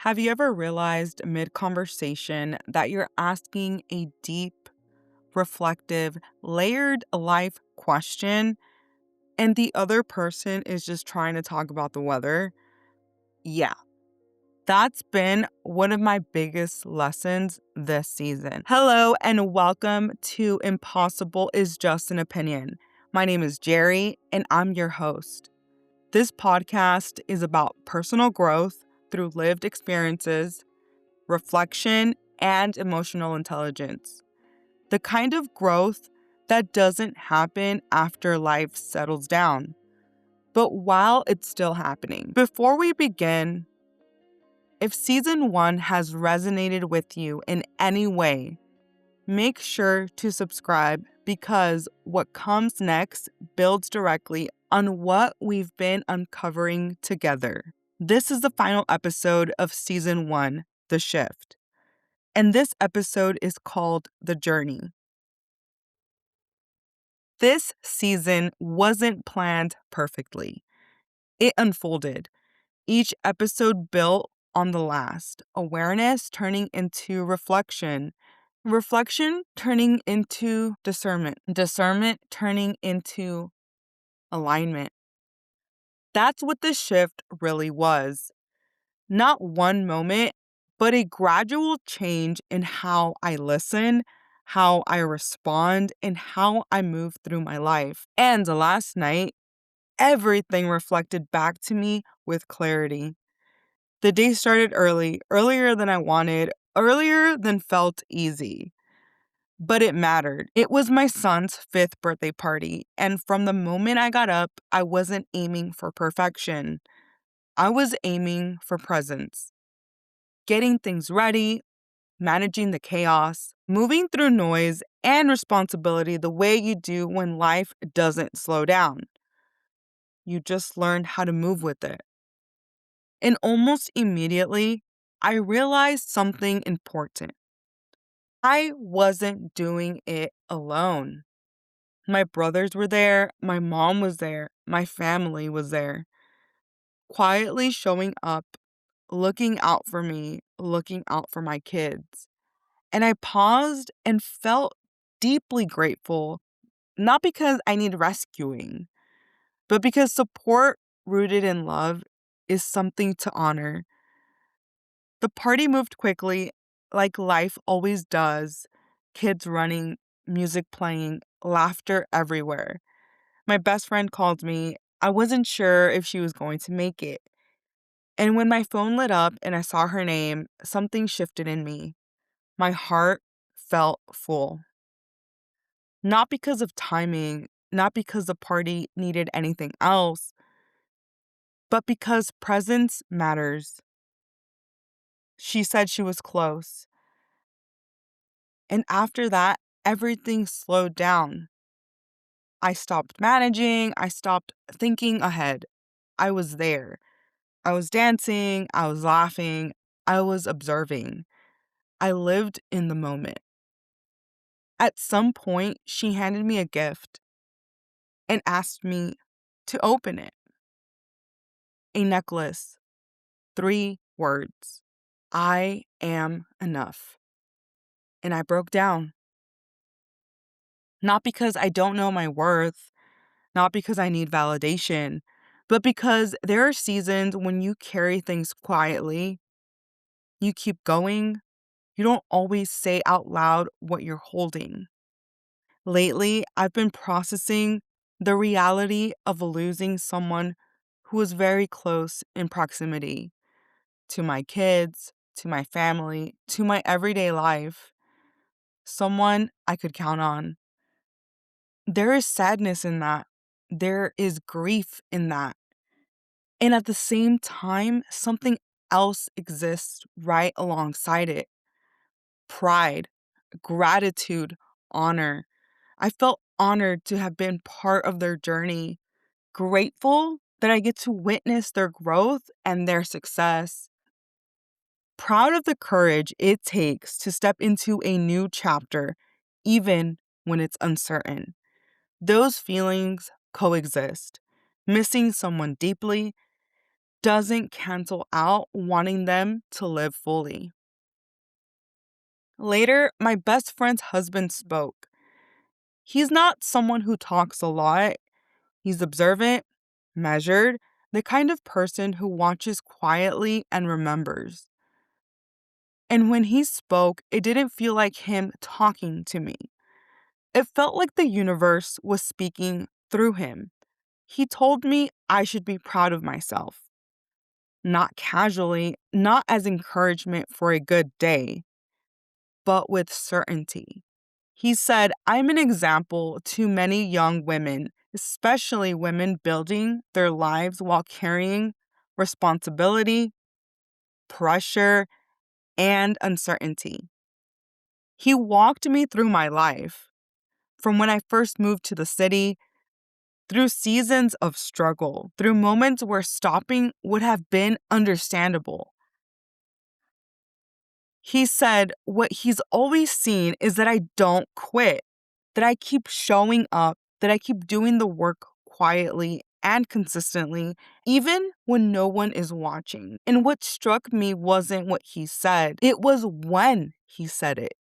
Have you ever realized mid conversation that you're asking a deep, reflective, layered life question and the other person is just trying to talk about the weather? Yeah, that's been one of my biggest lessons this season. Hello, and welcome to Impossible is Just an Opinion. My name is Jerry, and I'm your host. This podcast is about personal growth through lived experiences, reflection, and emotional intelligence. The kind of growth that doesn't happen after life settles down, but while it's still happening. Before we begin, if season 1 has resonated with you in any way, make sure to subscribe because what comes next builds directly on what we've been uncovering together. This is the final episode of season 1, The Shift. And this episode is called The Journey. This season wasn't planned perfectly. It unfolded. Each episode built on the last. Awareness turning into reflection. Reflection turning into discernment. Discernment turning into alignment. That's what the shift really was. Not one moment, but a gradual change in how I listen, how I respond, and how I move through my life. And last night, everything reflected back to me with clarity. The day started early, earlier than I wanted, earlier than felt easy. But it mattered. It was my son's 5th birthday party, and from the moment I got up, I wasn't aiming for perfection. I was aiming for presence. Getting things ready, managing the chaos, moving through noise and responsibility the way you do when life doesn't slow down. You just learn how to move with it. And almost immediately, I realized something important. I wasn't doing it alone. My brothers were there, my mom was there, my family was there, quietly showing up, looking out for me, looking out for my kids. And I paused and felt deeply grateful, not because I need rescuing, but because support rooted in love is something to honor. The party moved quickly, like life always does, kids running, music playing, laughter everywhere. My best friend called me. I wasn't sure if she was going to make it. And when my phone lit up and I saw her name, something shifted in me. My heart felt full. Not because of timing, not because the party needed anything else, but because presence matters. She said she was close. And after that, everything slowed down. I stopped managing, I stopped thinking ahead. I was there. I was dancing, I was laughing, I was observing. I lived in the moment. At some point, she handed me a gift and asked me to open it. A necklace, 3 words. I am enough. And I broke down. Not because I don't know my worth, not because I need validation, but because there are seasons when you carry things quietly, you keep going, you don't always say out loud what you're holding. Lately, I've been processing the reality of losing someone who was very close in proximity to my kids, to my family, to my everyday life. Someone I could count on. There is sadness in that. There is grief in that. And at the same time, something else exists right alongside it: pride, gratitude, honor. I felt honored to have been part of their journey, grateful that I get to witness their growth and their success, proud of the courage it takes to step into a new chapter, even when it's uncertain. Those feelings coexist. Missing someone deeply doesn't cancel out wanting them to live fully. Later, my best friend's husband spoke. He's not someone who talks a lot. He's observant, measured, the kind of person who watches quietly and remembers. And when he spoke, it didn't feel like him talking to me. It felt like the universe was speaking through him. He told me I should be proud of myself, not casually, not as encouragement for a good day, but with certainty. He said, I'm an example to many young women, especially women building their lives while carrying responsibility, pressure, and uncertainty. He walked me through my life, from when I first moved to the city, through seasons of struggle, through moments where stopping would have been understandable. He said, what he's always seen is that I don't quit, that I keep showing up, that I keep doing the work quietly and consistently, even when no one is watching. And what struck me wasn't what he said, it was when he said it,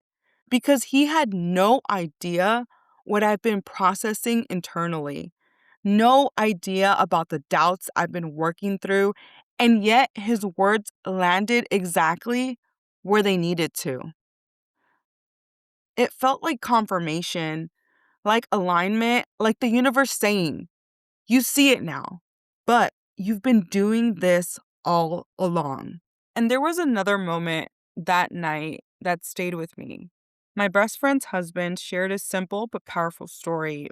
because he had no idea what I've been processing internally, no idea about the doubts I've been working through, and yet his words landed exactly where they needed to. It felt like confirmation, like alignment, like the universe saying, you see it now, but you've been doing this all along. And there was another moment that night that stayed with me. My best friend's husband shared a simple but powerful story.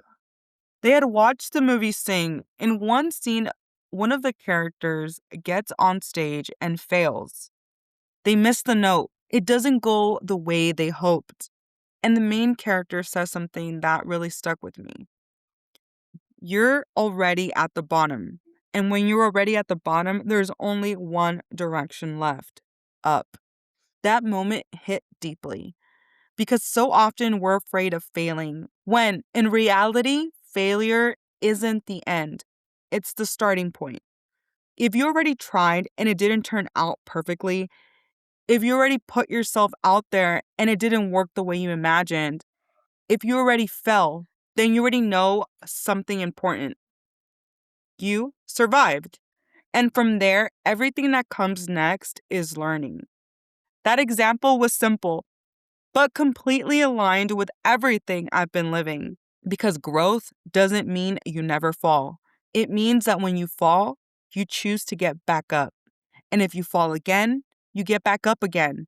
They had watched the movie Sing. In one scene, one of the characters gets on stage and fails. They miss the note. It doesn't go the way they hoped. And the main character says something that really stuck with me. You're already at the bottom. And when you're already at the bottom, there's only one direction left, up. That moment hit deeply because so often we're afraid of failing, when in reality, failure isn't the end, it's the starting point. If you already tried and it didn't turn out perfectly, if you already put yourself out there and it didn't work the way you imagined, if you already fell, then you already know something important. You survived. And from there, everything that comes next is learning. That example was simple, but completely aligned with everything I've been living. Because growth doesn't mean you never fall. It means that when you fall, you choose to get back up. And if you fall again, you get back up again.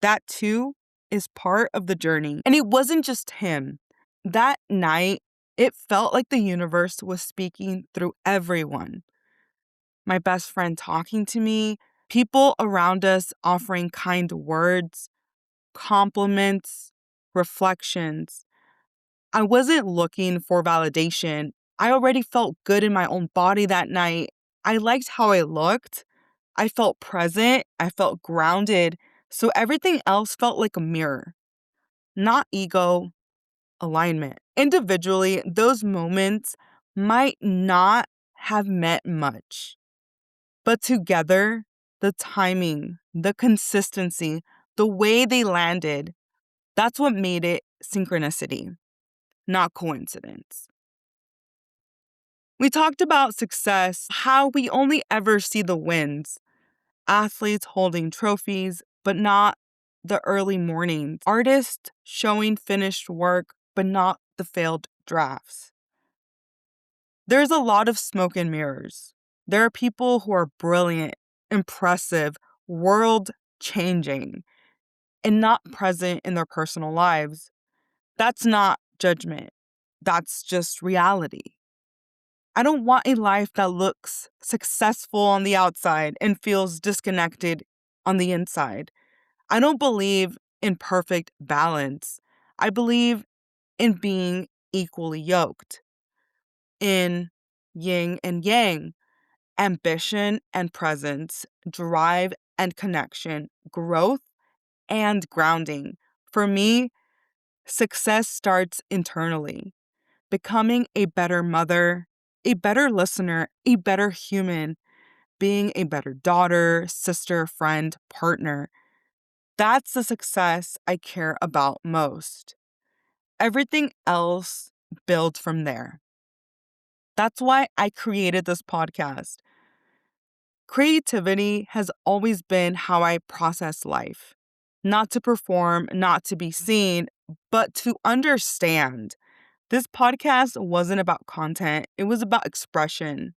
That too is part of the journey. And it wasn't just him. That night, it felt like the universe was speaking through everyone. My best friend talking to me, people around us offering kind words, compliments, reflections. I wasn't looking for validation. I already felt good in my own body that night. I liked how I looked. I felt present. I felt grounded. So everything else felt like a mirror, not ego, alignment. Individually, those moments might not have meant much, but together, the timing, the consistency, the way they landed, that's what made it synchronicity, not coincidence. We talked about success, how we only ever see the wins, athletes holding trophies, but not the early mornings, artists showing finished work, but not the failed drafts. There's a lot of smoke and mirrors. There are people who are brilliant, impressive, world changing, and not present in their personal lives. That's not judgment. That's just reality. I don't want a life that looks successful on the outside and feels disconnected on the inside. I don't believe in perfect balance. I believe in being equally yoked, in yin and yang, ambition and presence, drive and connection, growth and grounding. For me, success starts internally, becoming a better mother, a better listener, a better human, being a better daughter, sister, friend, partner. That's the success I care about most. Everything else builds from there. That's why I created this podcast. Creativity has always been how I process life. Not to perform, not to be seen, but to understand. This podcast wasn't about content, it was about expression.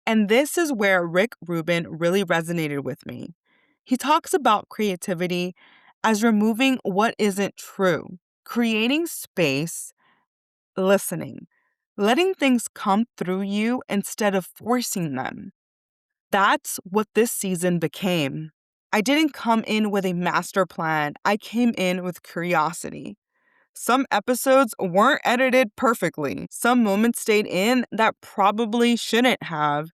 And this is where Rick Rubin really resonated with me. He talks about creativity as removing what isn't true, creating space, listening, letting things come through you instead of forcing them. That's what this season became. I didn't come in with a master plan, I came in with curiosity. Some episodes weren't edited perfectly. Some moments stayed in that probably shouldn't have.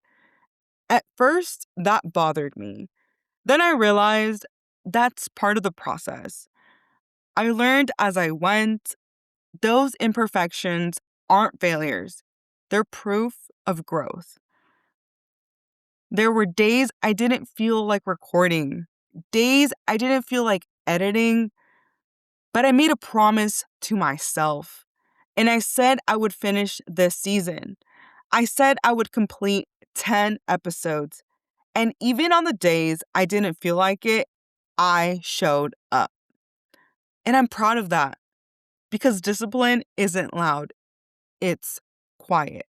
At first, that bothered me. Then I realized that's part of the process. I learned as I went, those imperfections aren't failures, they're proof of growth. There were days I didn't feel like recording, days I didn't feel like editing, but I made a promise to myself. And I said I would finish this season. I said I would complete 10 episodes. And even on the days I didn't feel like it, I showed up. And I'm proud of that because discipline isn't loud, it's quiet.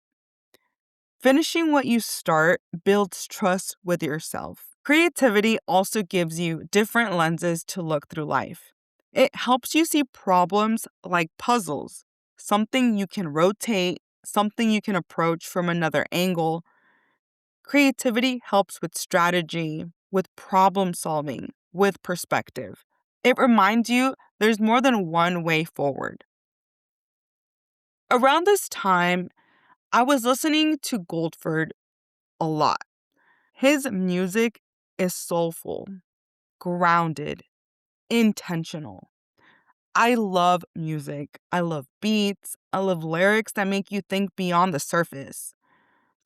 Finishing what you start builds trust with yourself. Creativity also gives you different lenses to look through life. It helps you see problems like puzzles, something you can rotate, something you can approach from another angle. Creativity helps with strategy, with problem solving, with perspective. It reminds you there's more than one way forward. Around this time, I was listening to Goldford a lot. His music is soulful, grounded, intentional. I love music. I love beats. I love lyrics that make you think beyond the surface.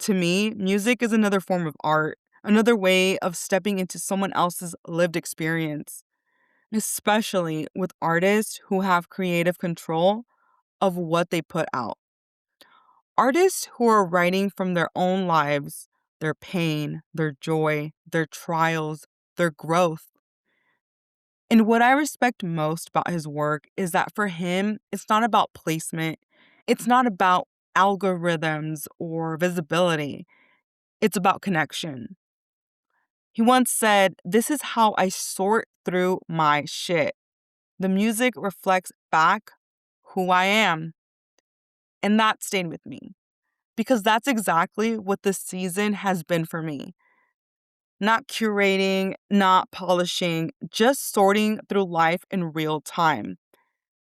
To me, music is another form of art, another way of stepping into someone else's lived experience, especially with artists who have creative control of what they put out. Artists who are writing from their own lives, their pain, their joy, their trials, their growth. And what I respect most about his work is that for him, it's not about placement, it's not about algorithms or visibility, it's about connection. He once said, "This is how I sort through my shit. The music reflects back who I am." And that stayed with me because that's exactly what this season has been for me. Not curating, not polishing, just sorting through life in real time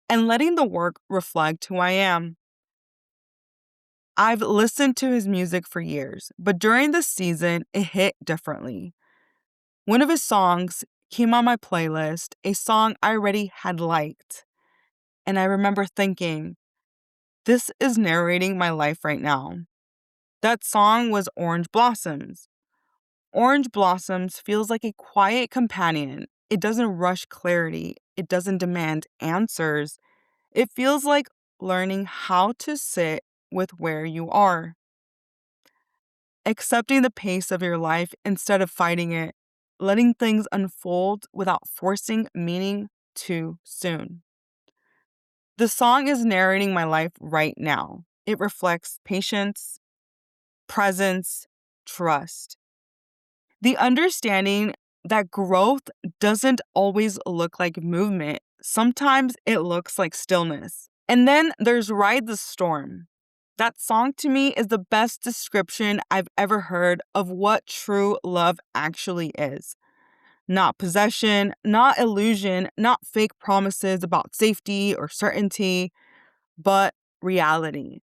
and letting the work reflect who I am. I've listened to his music for years, but during this season, it hit differently. One of his songs came on my playlist, a song I already had liked. And I remember thinking, this is narrating my life right now. That song was Orange Blossoms. Orange Blossoms feels like a quiet companion. It doesn't rush clarity, it doesn't demand answers. It feels like learning how to sit with where you are, accepting the pace of your life instead of fighting it, letting things unfold without forcing meaning too soon. The song is narrating my life right now. It reflects patience, presence, trust. The understanding that growth doesn't always look like movement. Sometimes it looks like stillness. And then there's Ride the Storm. That song to me is the best description I've ever heard of what true love actually is. Not possession, not illusion, not fake promises about safety or certainty, but reality.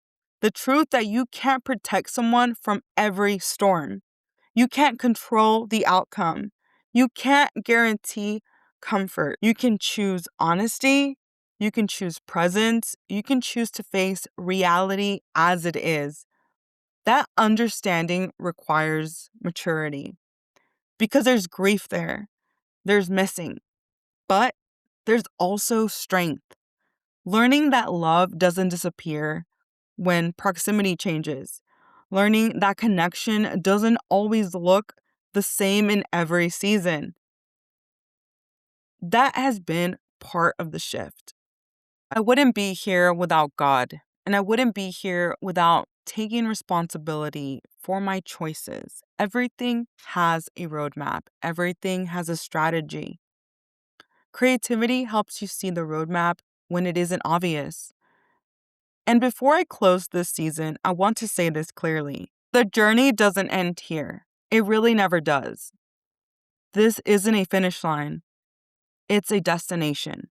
The truth that you can't protect someone from every storm. You can't control the outcome. You can't guarantee comfort. You can choose honesty. You can choose presence. You can choose to face reality as it is. That understanding requires maturity because there's grief there, there's missing, but there's also strength. Learning that love doesn't disappear when proximity changes. Learning that connection doesn't always look the same in every season. That has been part of the shift. I wouldn't be here without God, and I wouldn't be here without taking responsibility for my choices. Everything has a roadmap, everything has a strategy. Creativity helps you see the roadmap when it isn't obvious. And before I close this season, I want to say this clearly. The journey doesn't end here. It really never does. This isn't a finish line, it's a destination.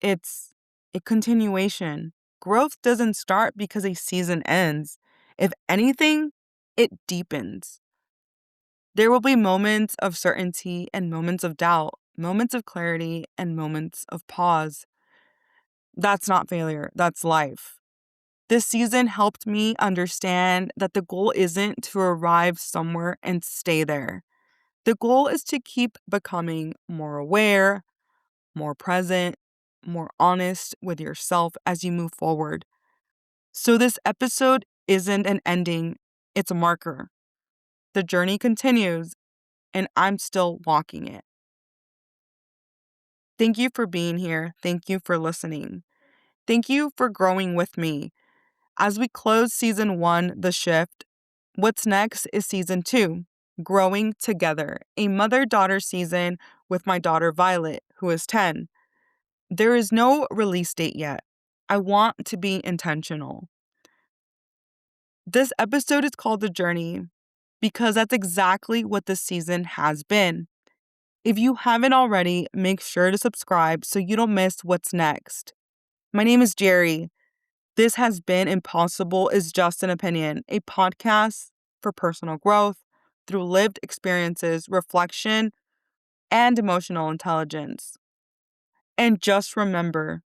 It's a continuation. Growth doesn't start because a season ends. If anything, it deepens. There will be moments of certainty and moments of doubt, moments of clarity and moments of pause. That's not failure, that's life. This season helped me understand that the goal isn't to arrive somewhere and stay there. The goal is to keep becoming more aware, more present, more honest with yourself as you move forward. So, this episode isn't an ending, it's a marker. The journey continues, and I'm still walking it. Thank you for being here. Thank you for listening. Thank you for growing with me. As we close season 1, The Shift, what's next is season 2, Growing Together, a mother daughter season with my daughter Violet, who is 10. There is no release date yet. I want to be intentional. This episode is called The Journey because that's exactly what this season has been. If you haven't already, make sure to subscribe so you don't miss what's next. My name is Jerry. This has been Impossible is Just an Opinion, a podcast for personal growth through lived experiences, reflection, and emotional intelligence. And just remember,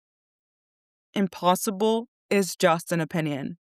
impossible is just an opinion.